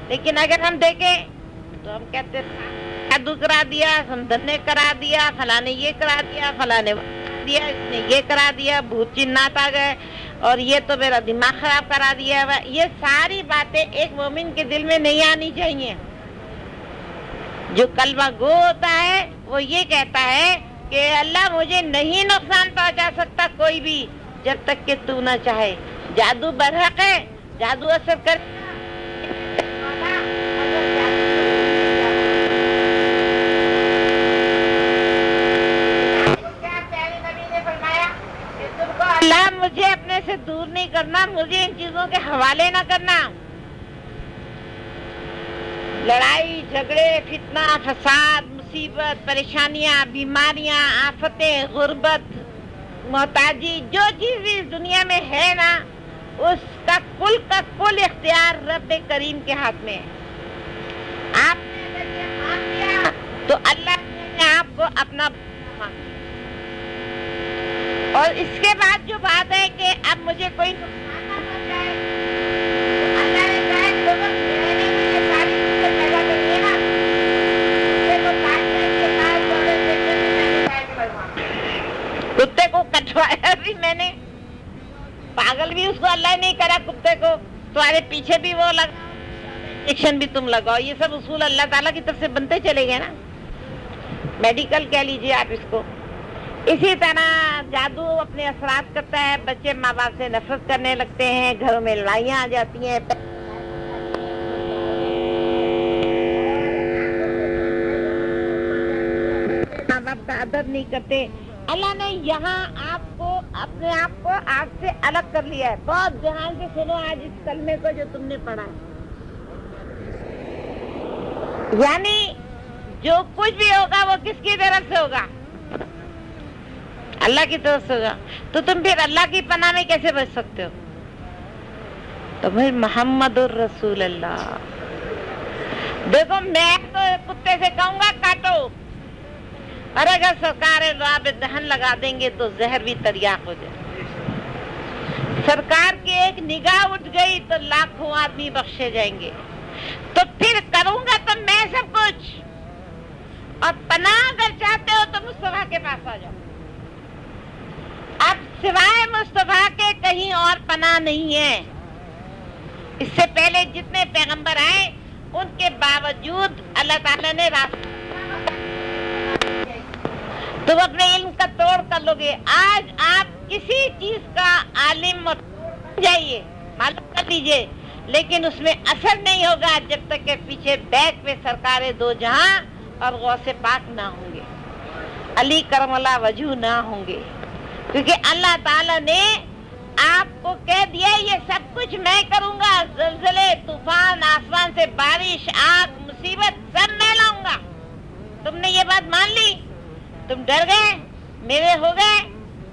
لیکن اگر ہم دیکھیں تو ہم کہتے ہیں جادو کرا دیا، سمندر نے کرا دیا، فلاں نے یہ کرا دیا، فلاں نے دیا، اس نے یہ کرا دیا، بھوت جنات آ گئے اور یہ تو میرا دماغ خراب کرا دیا۔ یہ ساری باتیں ایک مومن کے دل میں نہیں آنی چاہیے۔ جو کلمہ گو ہوتا ہے وہ یہ کہتا ہے کہ اللہ مجھے نہیں نقصان پہنچا سکتا کوئی بھی جب تک کہ تو نہ چاہے۔ جادو برحق ہے، جادو اثر کر اللہ مجھے اپنے سے دور نہیں کرنا، مجھے ان چیزوں کے حوالے نہ کرنا۔ لڑائی جھگڑے، فتنہ فساد، مصیبت، پریشانیاں، بیماریاں، آفتیں، غربت، محتاجی، جو چیز بھی اس دنیا میں ہے نا، اس کا کل اختیار رب کریم کے ہاتھ میں ہے۔ آپ نے اگر یہ مان لیا تو اللہ نے آپ کو اپنا مان لیا۔ اور اس کے بعد جو بات ہے کہ اب مجھے کوئی نقصان نہ پہنچائے، تو اللہ نے کہا کہ میں نے یہ ساری چیزیں پیدا کر دی نا، کتے کو کٹوایا بھی میں نے، پاگل بھی اس کو اللہ نہیں کرا کتے کو، تمہارے پیچھے بھی وہ لگا، انجیکشن بھی تم لگاؤ، یہ سب اصول اللہ تعالیٰ کی طرف سے بنتے چلے گئے نا، میڈیکل کہہ لیجیے آپ اس کو۔ اسی طرح جادو اپنے اثرات کرتا ہے، بچے ماں باپ سے نفرت کرنے لگتے ہیں، گھروں میں لڑائیاں آ جاتی ہیں، ماں باپ کا ادب نہیں کرتے۔ اللہ نے یہاں آپ کو اپنے آپ کو آگ سے الگ کر لیا ہے۔ بہت دھیان سے سنو آج اس کلمے کو جو تم نے پڑھا ہے، یعنی جو کچھ بھی ہوگا وہ کس کی طرف سے ہوگا؟ اللہ کی طرف سے ہوگا۔ تو تم پھر اللہ کی پناہ میں کیسے بچ سکتے ہو؟ تو بھائی محمد الرسول اللہ، دیکھو میں تو کتے سے کہوں گا کاٹو، اور اگر سرکار لعاب دہن لگا دیں گے تو زہر بھی تریاق ہو جائے۔ سرکار کی ایک نگاہ اٹھ گئی تو لاکھوں آدمی بخشے جائیں گے۔ تو پھر کروں گا تو میں سب کچھ، اور پناہ اگر چاہتے ہو تو مصطفیٰ کے پاس آ جاؤ۔ اب سوائے مصطفیٰ کے کہیں اور پناہ نہیں ہے۔ اس سے پہلے جتنے پیغمبر آئے ان کے باوجود اللہ تعالیٰ نے راستہ، تم اپنے علم کا توڑ کر لو گے۔ آج آپ کسی چیز کا عالم جائیے، معلوم کر لیجئے، لیکن اس میں اثر نہیں ہوگا جب تک کہ پیچھے بیک پہ سرکار دو جہاں اور غوث پاک نہ ہوں گے، علی کرم اللہ وجہ نہ ہوں گے، کیونکہ اللہ تعالیٰ نے آپ کو کہہ دیا یہ سب کچھ میں کروں گا، زلزلے، طوفان، آسمان سے بارش، آگ، مصیبت سب میں لاؤں گا۔ تم نے یہ بات مان لی، تم ڈر گئے، میرے ہو گئے،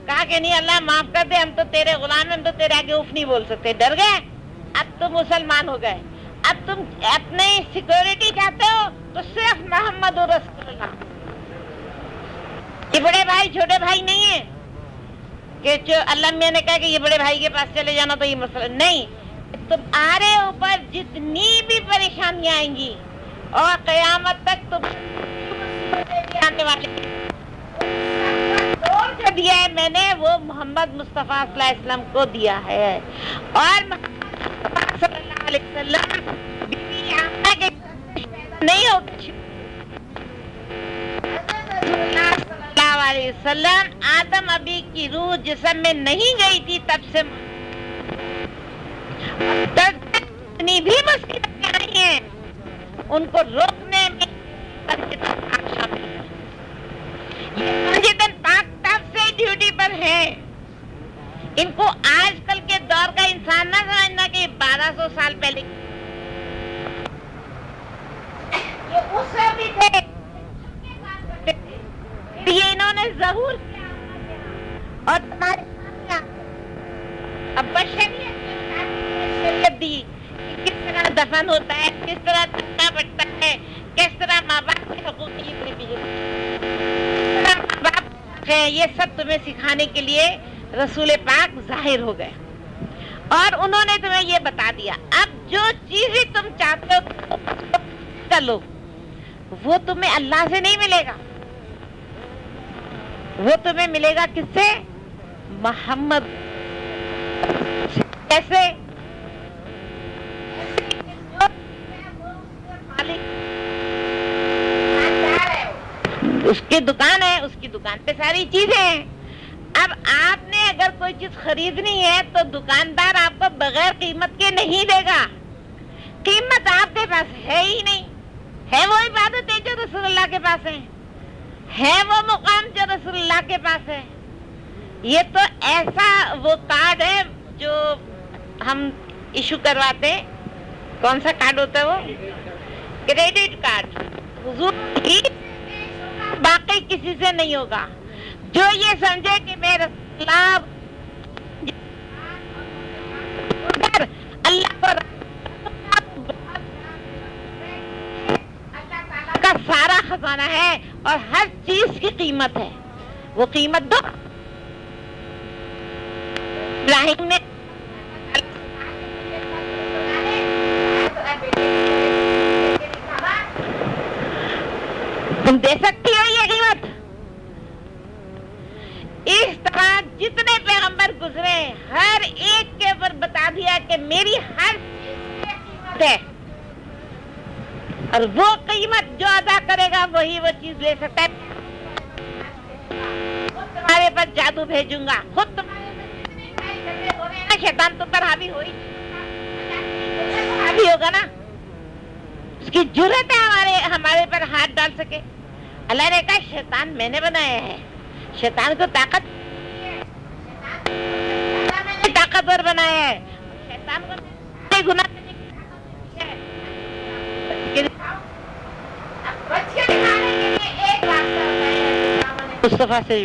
کہا کہ نہیں اللہ معاف کر دے، ہم تو تیرے غلام ہیں، ہم تو تیرے آگے اف نہیں بول سکتے، ڈر گئے۔ اب تم مسلمان ہو گئے، اب تم اپنی سیکورٹی چاہتے ہو تو صرف محمد رسول اللہ۔ یہ بڑے بھائی چھوٹے بھائی نہیں ہیں کہ جو اللہ میاں نے کہا کہ یہ بڑے بھائی کے پاس چلے جانا تو یہ مسئلہ نہیں۔ تمہارے اوپر جتنی بھی پریشانیاں آئیں گی اور قیامت تک تم آنے والے جو دیا ہے میں نے وہ محمد مصطفیٰ صلی اللہ علیہ وسلم کو دیا ہے، اور محمد صلی اللہ علیہ وسلم بیوی آمنہ کے نہیں ہوتی، صلی اللہ علیہ وسلم آدم ابی کی روح جسم میں نہیں گئی تھی تب سے اتنی بھی مشکلیں آئی ہیں ان کو روکنے میں شامل ہے۔ یہ پاک تب سے ڈیوٹی پر ہے۔ ان کو آج کل کے دور کا انسان نہ سمجھنا کہ 1200 سال پہلے یہ اس سے بھی تھے، یہ انہوں نے ظہور کیا اور تمہارے اب بشریت دی کہ کس طرح دفن ہوتا ہے، کس طرح دھکا پڑتا ہے، کس طرح ماں باپ کے حقوق یہ سب تمہیں سکھانے کے لیے رسول پاک ظاہر ہو گئے، اور انہوں نے تمہیں یہ بتا دیا۔ اب جو چیزیں تم چاہتے ہو کا لو، وہ تمہیں اللہ سے نہیں ملے گا، وہ تمہیں ملے گا کس سے؟ محمد. کیسے؟ اس کی دکان ہے، اس کی دکان پہ ساری چیزیں ہیں. اب آپ نے اگر کوئی چیز خریدنی ہے تو دکاندار آپ کو بغیر قیمت کے نہیں دے گا. قیمت آپ کے پاس ہے ہی نہیں. ہے وہ عبادت ہے جو رسول اللہ کے پاس ہے وہ مقام جو رسول اللہ کے پاس ہے. یہ تو ایسا وہ کارڈ ہے جو ہم ایشو کرواتے ہیں. کون سا کارڈ ہوتا ہے وہ؟ Credit card. حضور ہی باقی کسی سے نہیں ہوگا. جو یہ سمجھے کہ میں رسول اللہ کو کا سارا خزانہ ہے اور ہر چیز کی قیمت ہے، وہ قیمت دو. ابراہیم نے تم دے سکتی ہو یہ قیمت. اس طرح جتنے پیغمبر گزرے ہر ایک کے اوپر بتا دیا کہ میری ہر چیز کی قیمت ہے، اور وہ قیمت جو ادا کرے گا وہی وہ چیز لے سکتا ہے. تمہارے پر جادو بھیجوں گا، خود تمہارے شیطان تم پر حاوی ہوگا نا. اس کی جرأت ہے ہمارے پر ہاتھ ڈال سکے. اللہ نے کہا شیطان میں نے بنایا ہے، شیطان کو طاقتور بنایا ہے. شیطان کو گناہ مصطفیٰ سے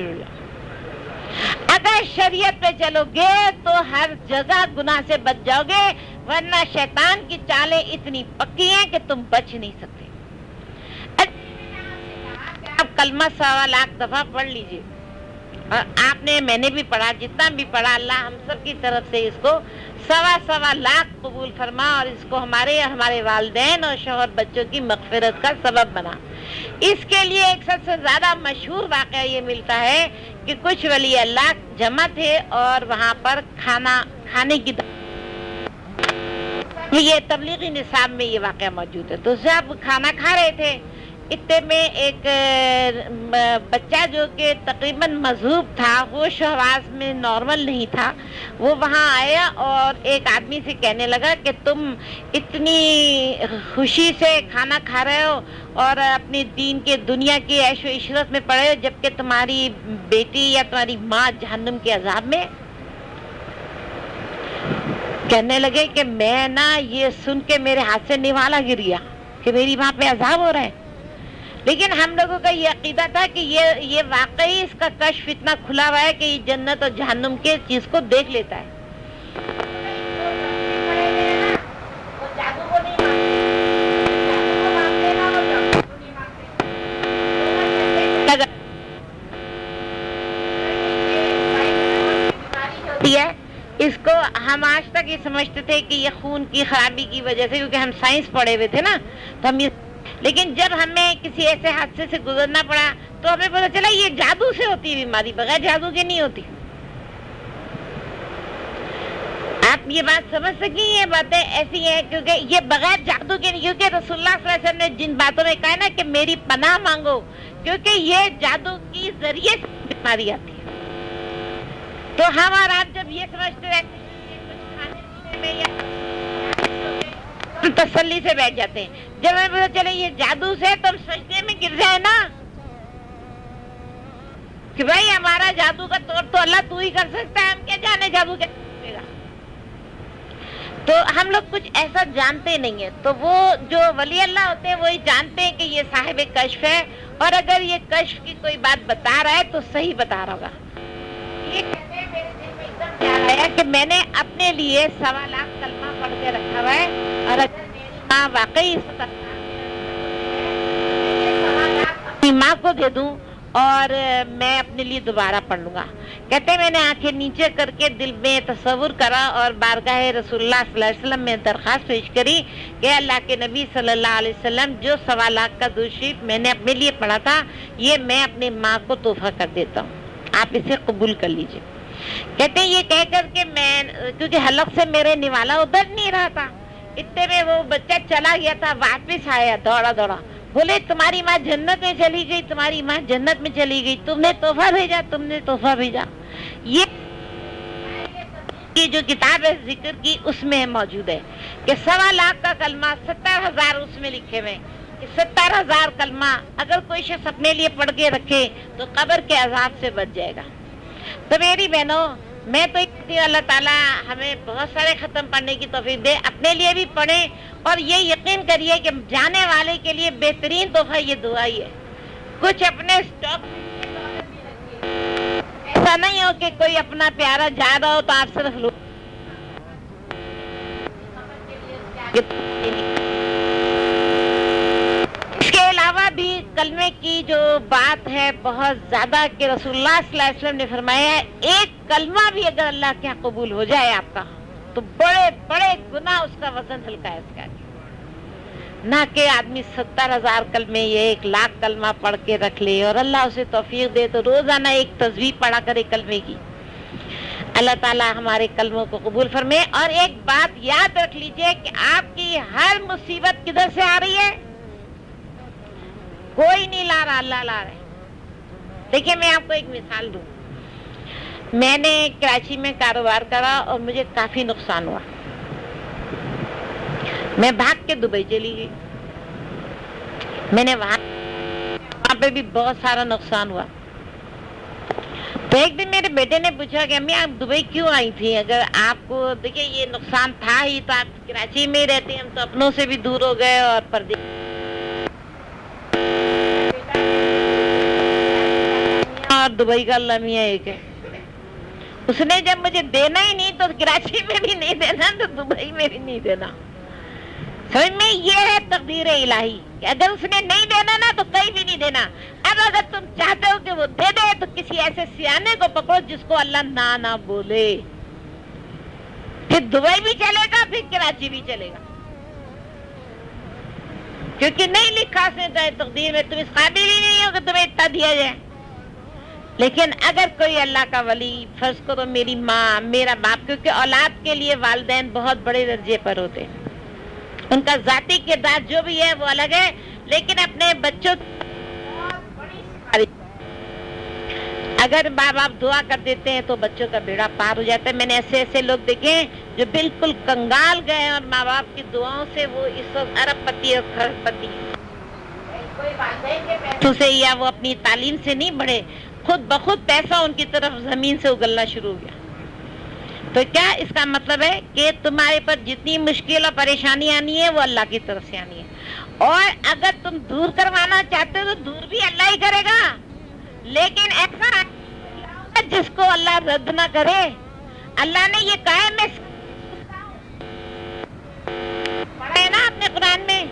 اگر شریعت پہ چلو گے تو ہر جگہ گناہ سے بچ جاؤ گے، ورنہ شیطان کی چالیں اتنی پکی ہیں کہ تم بچ نہیں سکتے. آپ کلمہ 1.25 لاکھ دفعہ پڑھ لیجئے، اور آپ نے میں نے بھی پڑھا، جتنا بھی پڑھا اللہ ہم سب کی طرف سے اس کو 1.25 لاکھ قبول فرما، اور اس کو ہمارے والدین اور شوہر بچوں کی مغفرت کا سبب بنا. اس کے لیے ایک سب سے زیادہ مشہور واقعہ یہ ملتا ہے کہ کچھ ولی اللہ جمع تھے اور وہاں پر کھانے کی یہ تبلیغی نصاب میں یہ واقعہ موجود ہے. تو جب کھانا کھا رہے تھے، اتنے میں ایک بچہ جو کہ تقریباً مذہوب تھا، ہوش و حواس میں نارمل نہیں تھا، وہ وہاں آیا اور ایک آدمی سے کہنے لگا کہ تم اتنی خوشی سے کھانا کھا رہے ہو اور اپنی دین کے دنیا کی عیش و عشرت میں پڑے ہو، جبکہ تمہاری بیٹی یا تمہاری ماں جہنم کے عذاب میں. کہنے لگے کہ میں نا یہ سن کے میرے ہاتھ سے نوالا گر گیا کہ میری ماں پہ عذاب ہو رہا ہے. لیکن ہم لوگوں کا یہ عقیدہ تھا کہ یہ واقعی اس کا کشف اتنا کھلا ہوا ہے کہ یہ جنت اور جہنم کے چیز کو دیکھ لیتا ہے. اس کو ہم آج تک یہ سمجھتے تھے کہ یہ خون کی خرابی کی وجہ سے، کیونکہ ہم سائنس پڑھے ہوئے تھے نا، تو ہم لیکن جب ہمیں کسی ایسے حادثے سے گزرنا پڑا تو ہمیں پتہ چلا یہ جادو سے ہوتی ہے بیماری، بغیر جادو کے نہیں ہوتی. آپ یہ بات سمجھ سکیں، یہ باتیں ایسی ہیں کیونکہ یہ بغیر جادو کے نہیں، کیونکہ رسول اللہ صلی اللہ علیہ وسلم نے جن باتوں میں کہا نا کہ میری پناہ مانگو، کیونکہ یہ جادو کی ذریعے سے بیماری آتی ہے. تو ہم اور آپ جب یہ سمجھتے رہتے ہیں کہ کچھ کھانے پینے میں یا تسلی سے بیٹھ جاتے ہیں، جب ہمیں پتہ چلے یہ جادو سے، تو ہم سوچنے میں گر جائے نا کہ بھائی ہمارا جادو کا توڑ تو اللہ تو ہی کر سکتا ہے، ہم کیا جانے جادو کیا کرے گا. تو ہم لوگ کچھ ایسا جانتے نہیں ہیں. تو وہ جو ولی اللہ ہوتے ہیں وہی جانتے ہیں کہ یہ صاحب کشف ہے، اور اگر یہ کشف کی کوئی بات بتا رہا ہے تو صحیح بتا رہا ہوگا. یہ کہتے ہیں میرے دل میں ایک دم خیال آیا کہ میں نے اپنے لیے 1.25 لاکھ کلمہ پڑھ کے رکھا ہوا ہے، اور اگر میری ماں واقعی اس وقت اپنی ماں کو دے دوں اور میں اپنے لیے دوبارہ پڑھ لوں گا. کہتے میں نے آنکھیں نیچے کر کے دل میں تصور کرا اور بارگاہ رسول اللہ صلی اللہ علیہ وسلم میں درخواست پیش کری کہ اللہ کے نبی صلی اللہ علیہ وسلم جو 1.25 لاکھ کا درود شریف میں نے اپنے لیے پڑھا تھا یہ میں اپنی ماں کو تحفہ کر دیتا ہوں, آپ اسے قبول کر لیجئے. کہتے ہیں یہ کہہ کر کے میں, کیونکہ حلق سے میرے نوالا ادھر نہیں رہا تھا, اتنے میں وہ بچہ چلا گیا تھا, واپس آیا دوڑا دوڑا, بولے تمہاری ماں جنت میں چلی گئی, تمہاری ماں جنت میں چلی گئی, تم نے تحفہ بھیجا, تم نے تحفہ بھیجا. یہ جو کتاب ہے ذکر کی اس میں موجود ہے کہ 1.25 لاکھ کا کلمہ 70,000 اس میں لکھے ہوئے, 70,000 کلمہ اگر کوئی شخص اپنے لیے پڑھ کے رکھے تو قبر کے عذاب سے بچ جائے گا. تو میری بہنوں, میں تو اللہ تعالیٰ ہمیں بہت سارے ختم پڑھنے کی توفیق دے, اپنے لیے بھی پڑھیں اور یہ یقین کریے کہ جانے والے کے لیے بہترین تحفہ یہ دعا ہی ہے. کچھ اپنے اسٹاک, ایسا نہیں ہو کہ کوئی اپنا پیارا جا رہا ہو تو آپ صرف لوگ. اس کے علاوہ بھی کلمے کی جو بات ہے بہت زیادہ کہ رسول اللہ صلی اللہ علیہ وسلم نے فرمایا ہے ایک کلمہ بھی اگر اللہ کے یہاں قبول ہو جائے آپ کا تو بڑے بڑے گناہ اس کا وزن ہلکا ہے اس کا, نہ کہ آدمی 70,000 کلمے یا 1 لاکھ کلمہ پڑھ کے رکھ لے اور اللہ اسے توفیق دے تو روزانہ ایک تسبیح پڑھا کرے کلمے کی. اللہ تعالیٰ ہمارے کلموں کو قبول فرمائے. اور ایک بات یاد رکھ لیجئے کہ آپ کی ہر مصیبت کدھر سے آ رہی ہے؟ کوئی نہیں لا رہا, اللہ لا رہا ہے. دیکھیں میں آپ کو ایک مثال دوں. میں نے کراچی میں کاروبار کرا اور مجھے کافی نقصان ہوا. میں بھاگ کے دبئی چلی گئی. میں نے وہاں پہ بھی بہت سارا نقصان ہوا. تو ایک دن میرے بیٹے نے پوچھا کہ امی آپ دبئی کیوں آئی تھی؟ اگر آپ کو دیکھیں یہ نقصان تھا ہی تو آپ کراچی میں ہی رہتے, ہم تو اپنوں سے بھی دور ہو گئے اور پردیس. اور دبئی کا اللہ میاں ایک ہے. اس نے جب مجھے دینا ہی نہیں تو کراچی میں بھی نہیں دینا تو دبئی میں بھی نہیں دینا. سمجھ میں یہ ہے تقدیر الہی کہ اگر اس نے نہیں دینا نا تو کہیں بھی نہیں دینا. اب اگر تم چاہتے ہو کہ وہ دے دے تو کسی ایسے سیانے کو پکڑو جس کو اللہ نہ بولے, پھر دبئی بھی چلے گا پھر کراچی بھی چلے گا, کیونکہ نہیں لکھا اس نے تقدیر میں, تم اس قابل ہی نہیں ہو کہ تمہیں اتنا دیا جائے. لیکن اگر کوئی اللہ کا ولی, فرض کرو میری ماں, میرا باپ, کیونکہ اولاد کے لیے والدین بہت بڑے درجے پر ہوتے ہیں, ان کا ذاتی کردار جو بھی ہے وہ الگ ہے, لیکن اپنے بچوں اگر ماں باپ دعا کر دیتے ہیں تو بچوں کا بیڑا پار ہو جاتا ہے. میں نے ایسے لوگ دیکھے جو بالکل کنگال گئے اور ماں باپ کی دعاؤں سے وہ اس وقت ارب پتی اور کھرب پتی سے, یا وہ اپنی تعلیم سے نہیں بڑھے, خود بخود پیسہ ان کی طرف زمین سے اگلنا شروع ہو گیا. تو کیا اس کا مطلب ہے کہ تمہارے پر جتنی مشکل اور پریشانی آنی ہے وہ اللہ کی طرف سے آنی ہے, اور اگر تم دور کروانا چاہتے ہو تو دور بھی اللہ ہی کرے گا, لیکن ایسا جس کو اللہ رد نہ کرے. اللہ نے یہ کہا ہے, میں پڑھا ہے نا اپنے قرآن میں,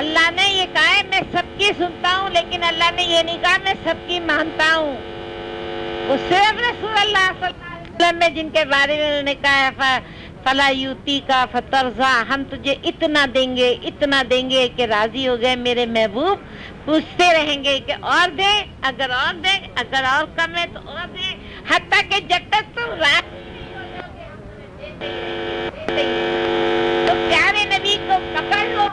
اللہ نے یہ کہا ہے میں سب کی سنتا ہوں, لیکن اللہ نے یہ نہیں کہا میں سب کی مانتا ہوں. وہ صرف رسول اللہ صلی اللہ علیہ وسلم میں جن کے بارے میں انہوں نے کہا ہے فلا یوتی کا فترزا, ہم تجھے اتنا دیں گے کہ راضی ہو گئے. میرے محبوب پوچھتے رہیں گے کہ اور دے, اگر اور دے, اگر اور کم ہے تو اور دے, حتیٰ کہ جب تک تم رات تو پیارے نبی کو پکڑ لو.